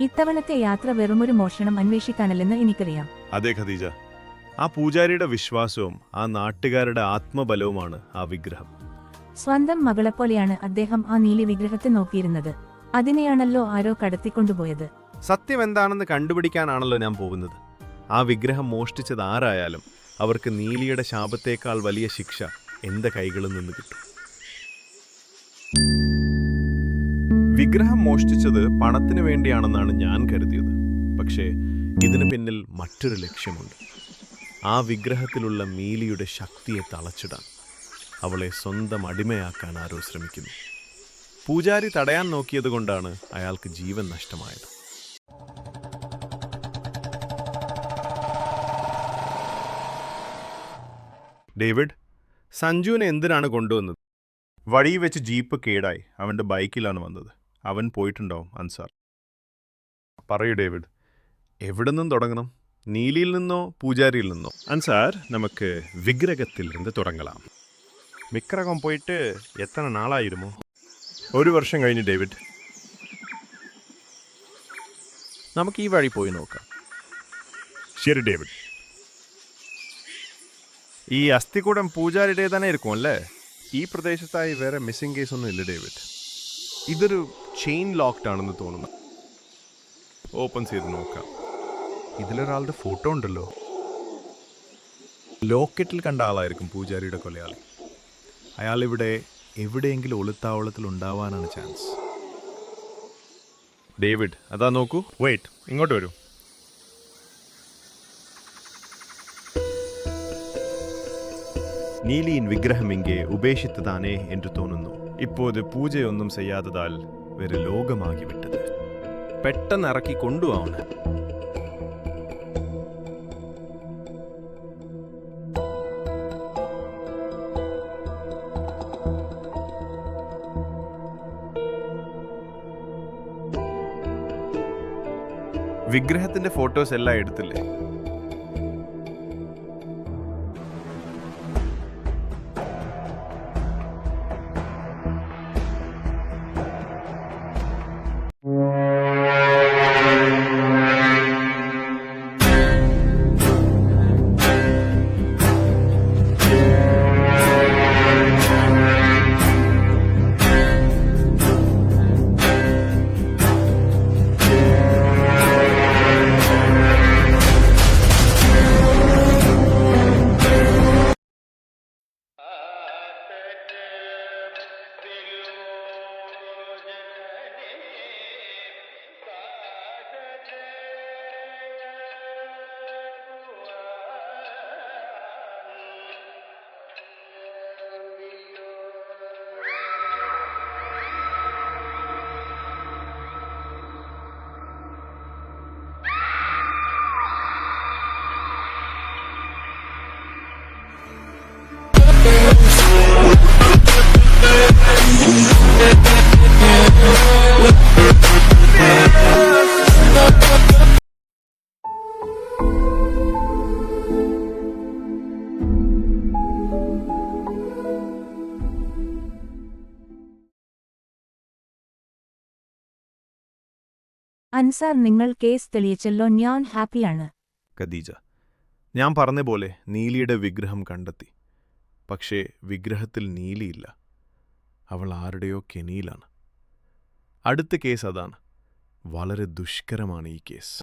ഇത്തവണത്തെ യാത്ര വെറുമൊരു മോഷണം അന്വേഷിക്കാനല്ലെന്ന് എനിക്കറിയാം. അതെ ഖദീജ, ആ പൂജാരിയുടെ വിശ്വാസവും ആ നാട്ടുകാരുടെ ആത്മബലവുമാണ് ആ വിഗ്രഹം. സ്വന്തം മകളെപ്പോലെയാണ് അദ്ദേഹം ആ നീലി വിഗ്രഹത്തെ നോക്കിയിരുന്നത്. അതിനെയാണല്ലോ ആരോ കടത്തിക്കൊണ്ടുപോയത്. സത്യം എന്താണെന്ന് കണ്ടുപിടിക്കാനാണല്ലോ ഞാൻ പോകുന്നത്. ആ വിഗ്രഹം മോഷ്ടിച്ചത് ആരായാലും അവർക്ക് നീലിയുടെ ശാപത്തേക്കാൾ വലിയ ശിക്ഷ എന്റെ കൈകളിൽ നിന്ന് കിട്ടും. വിഗ്രഹം മോഷ്ടിച്ചത് പണത്തിന് വേണ്ടിയാണെന്നാണ് ഞാൻ കരുതിയത്. പക്ഷേ ഇതിനു പിന്നിൽ മറ്റൊരു ലക്ഷ്യമുണ്ട്. ആ വിഗ്രഹത്തിലുള്ള നീലിയുടെ ശക്തിയെ തളച്ചിടാൻ, അവളെ സ്വന്തം അടിമയാക്കാൻ ആരോ ശ്രമിക്കുന്നു. പൂജാരി തടയാൻ നോക്കിയതുകൊണ്ടാണ് അയാൾക്ക് ജീവൻ നഷ്ടമായത്. ഡേവിഡ്, സഞ്ജുവിനെ എന്തിനാണ് കൊണ്ടുവന്നത്? വഴി വെച്ച് ജീപ്പ് കേടായി. അവൻ്റെ ബൈക്കിലാണ് വന്നത്. അവൻ പോയിട്ടുണ്ടാവും. അൻസാർ, പറയൂ ഡേവിഡ്, എവിടെ നിന്നും തുടങ്ങണം? നീലിയിൽ നിന്നോ പൂജാരിയിൽ നിന്നോ? അൻസാർ, നമുക്ക് വിഗ്രഹത്തിൽ നിന്ന് തുടങ്ങലാം. വിഗ്രഹം പോയിട്ട് എത്ര നാളായിരുന്നു? 1 വർഷം കഴിഞ്ഞ് ഡേവിഡ്. നമുക്ക് ഈ വഴി പോയി നോക്കാം. ശരി ഡേവിഡ്. ഈ അസ്ഥികൂടം പൂജാരിയുടെ തന്നെ ഇരിക്കും അല്ലേ? ഈ പ്രദേശത്തായി വേറെ മിസ്സിംഗ് കേസ് ഒന്നും ഇല്ല ഡേവിഡ്. ഇതൊരു ചെയിൻ ലോക്ക്ഡ് ആണെന്ന് തോന്നുന്നു. ഓപ്പൺ ചെയ്ത് നോക്കാം. ഇതിലൊരാളുടെ ഫോട്ടോ ഉണ്ടല്ലോ. ലോക്കറ്റിൽ കണ്ട ആളായിരിക്കും പൂജാരിയുടെ കൊലയാളി. അയാളിവിടെ എവിടെയെങ്കിലും ഒളിത്താവളത്തിൽ ഉണ്ടാവാനാണ് ചാൻസ്. ഡേവിഡ്, അതാ നോക്കൂ. വെയിറ്റ്, ഇങ്ങോട്ട് വരൂ. നീലിയിൻ വിഗ്രഹം ഇங்கே ഉപേക്ഷിത്തതാനേ എന്ന് തോന്നുന്നു. ഇപ്പോത് പൂജയൊന്നും ചെയ്യാത്തതാൽ വേറെ ലോകമാകി വിട്ടത്. പെട്ടെന്ന് ഇറക്കി കൊണ്ടുപോവണം. വിഗ്രഹത്തിന്റെ ഫോട്ടോസ് എല്ലാം എടുത്തില്ലേ? അൻസാർ, നിങ്ങൾ കേസ് തെളിയിച്ചല്ലോ. ഞാൻ ഹാപ്പിയാണ്. ഖദീജ, ഞാൻ പറഞ്ഞ പോലെ നീലിയുടെ വിഗ്രഹം കണ്ടെത്തി. പക്ഷേ വിഗ്രഹത്തിൽ നീലിയില്ല. അവൾ ആരുടെയോ കെണിയിലാണ്. അടുത്ത കേസ് അതാണ്. വളരെ ദുഷ്കരമാണ് ഈ കേസ്.